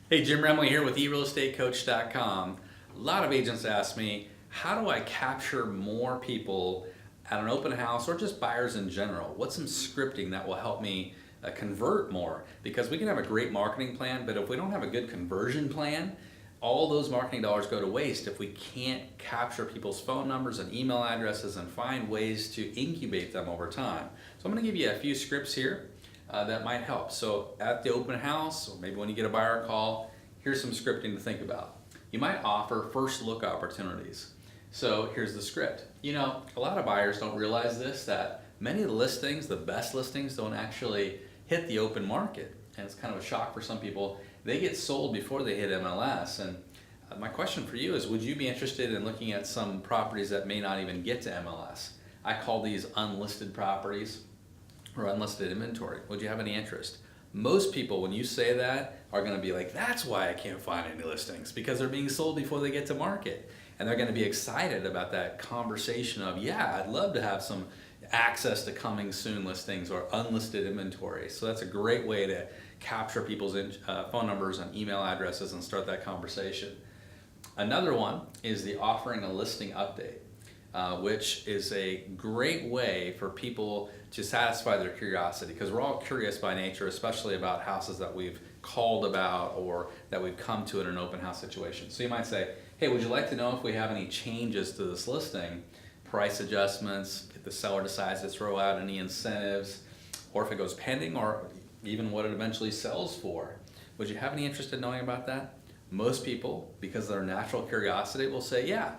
Hey, Jim Remley here with eRealEstateCoach.com. A lot of agents ask me, how do I capture more people at an open house or just buyers in general? What's some scripting that will help me convert more? Because we can have a great marketing plan, but if we don't have a good conversion plan, all those marketing dollars go to waste if we can't capture people's phone numbers and email addresses and find ways to incubate them over time. So I'm going to give you a few scripts here that might help. So at the open house, or maybe when you get a buyer call, here's some scripting to think about. You might offer first look opportunities. So here's the script. You know, a lot of buyers don't realize this, that many of the listings, the best listings, don't actually hit the open market. And it's kind of a shock for some people. They get sold before they hit MLS. And my question for you is, would you be interested in looking at some properties that may not even get to MLS? I call these unlisted properties or unlisted inventory. Would you have any interest? Most people, when you say that, are going to be like, that's why I can't find any listings, because they're being sold before they get to market. And they're going to be excited about that conversation of, yeah, I'd love to have some access to coming soon listings or unlisted inventory. So that's a great way to capture people's phone numbers and email addresses and start that conversation. Another one is the offering a listing update. Which is a great way for people to satisfy their curiosity, because we're all curious by nature, especially about houses that we've called about or that we've come to in an open house situation. So you might say, hey, would you like to know if we have any changes to this listing, price adjustments, if the seller decides to throw out any incentives, or if it goes pending, or even what it eventually sells for? Would you have any interest in knowing about that? Most people, because of their natural curiosity, will say, yeah.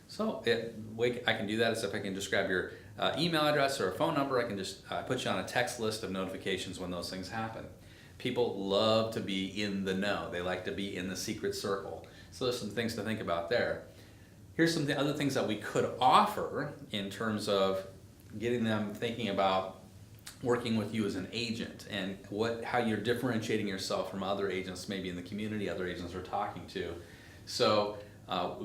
So I can do that is if I can just grab your email address or a phone number. I can just put you on a text list of notifications when those things happen. People love to be in the know. They like to be in the secret circle. So there's some things to think about there. Here's some other things that we could offer in terms of getting them thinking about working with you as an agent and how you're differentiating yourself from other agents, maybe in the community, other agents are talking to. So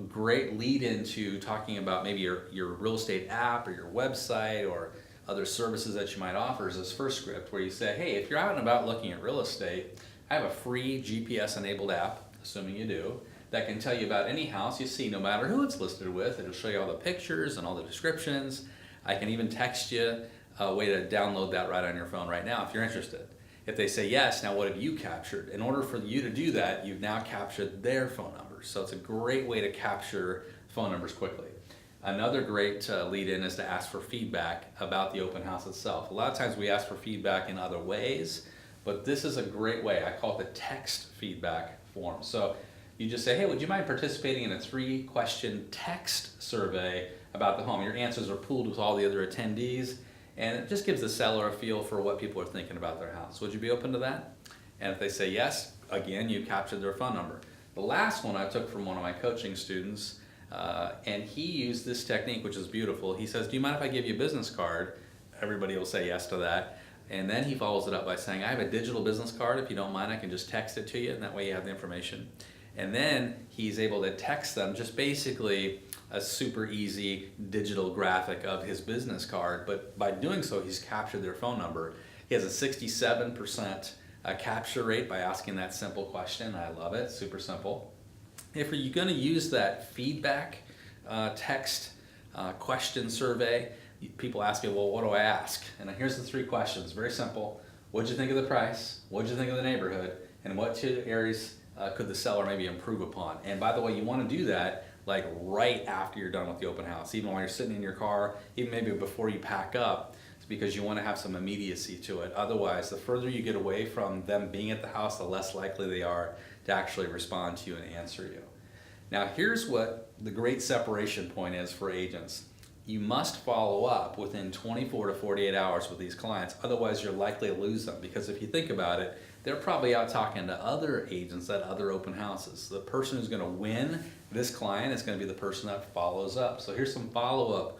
great lead into talking about maybe your real estate app or your website or other services that you might offer is this first script where you say, hey, if you're out and about looking at real estate, I have a free GPS enabled app, assuming you do, that can tell you about any house you see, no matter who it's listed with. It'll show you all the pictures and all the descriptions. I can even text you a way to download that right on your phone right now if you're interested. If they say yes, now what have you captured? In order for you to do that, you've now captured their phone numbers. So it's a great way to capture phone numbers quickly. Another great lead in is to ask for feedback about the open house itself. A lot of times we ask for feedback in other ways, but this is a great way. I call it the text feedback form. So you just say, hey, would you mind participating in a 3-question text survey about the home? Your answers are pooled with all the other attendees, and it just gives the seller a feel for what people are thinking about their house. Would you be open to that? And if they say yes, again, you captured their phone number. The last one I took from one of my coaching students, and he used this technique, which is beautiful. He says, do you mind if I give you a business card? Everybody will say yes to that. And then he follows it up by saying, I have a digital business card. If you don't mind, I can just text it to you, and that way you have the information. And then he's able to text them just basically a super easy digital graphic of his business card. But by doing so, he's captured their phone number. He has a 67% capture rate by asking that simple question. I love it, super simple. If you're going to use that feedback text question survey, people ask me, well, what do I ask? And here's the 3 questions, very simple. What'd you think of the price? What'd you think of the neighborhood? And what 2 areas could the seller maybe improve upon? And by the way, you want to do that like right after you're done with the open house, even while you're sitting in your car, even maybe before you pack up, because you want to have some immediacy to it. Otherwise, the further you get away from them being at the house, the less likely they are to actually respond to you and answer you. Now, here's what the great separation point is for agents. You must follow up within 24 to 48 hours with these clients, otherwise you're likely to lose them, because if you think about it, they're probably out talking to other agents at other open houses. The person who's going to win this client is going to be the person that follows up. So here's some follow-up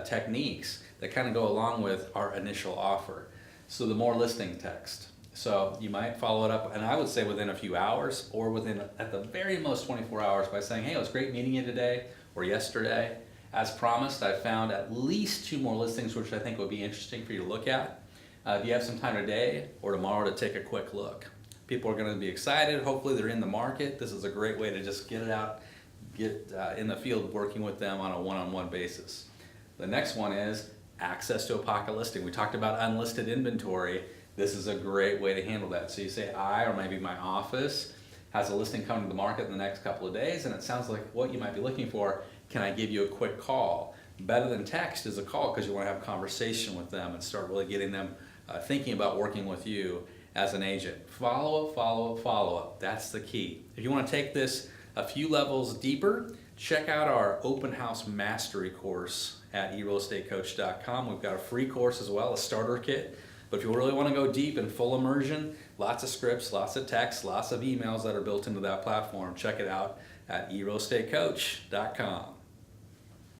techniques that kind of go along with our initial offer. So the more listing text. So you might follow it up, and I would say within a few hours, or within at the very most 24 hours, by saying, hey, it was great meeting you today or yesterday. As promised, I found at least 2 more listings which I think would be interesting for you to look at. Do you have some time today or tomorrow to take a quick look? People are going to be excited. Hopefully they're in the market. This is a great way to just get it out, get in the field working with them on a one-on-one basis. The next one is access to a pocket listing. We talked about unlisted inventory. This is a great way to handle that. So you say, I, or maybe my office, has a listing coming to the market in the next couple of days, and it sounds like what you might be looking for. Can I give you a quick call? Better than text is a call, because you want to have a conversation with them and start really getting them thinking about working with you as an agent. Follow up, follow up, follow up. That's the key. If you want to take this a few levels deeper, check out our open house mastery course at eRealEstateCoach.com. We've got a free course as well, a starter kit. But if you really want to go deep in full immersion, lots of scripts, lots of text, lots of emails that are built into that platform, check it out at eRealEstateCoach.com.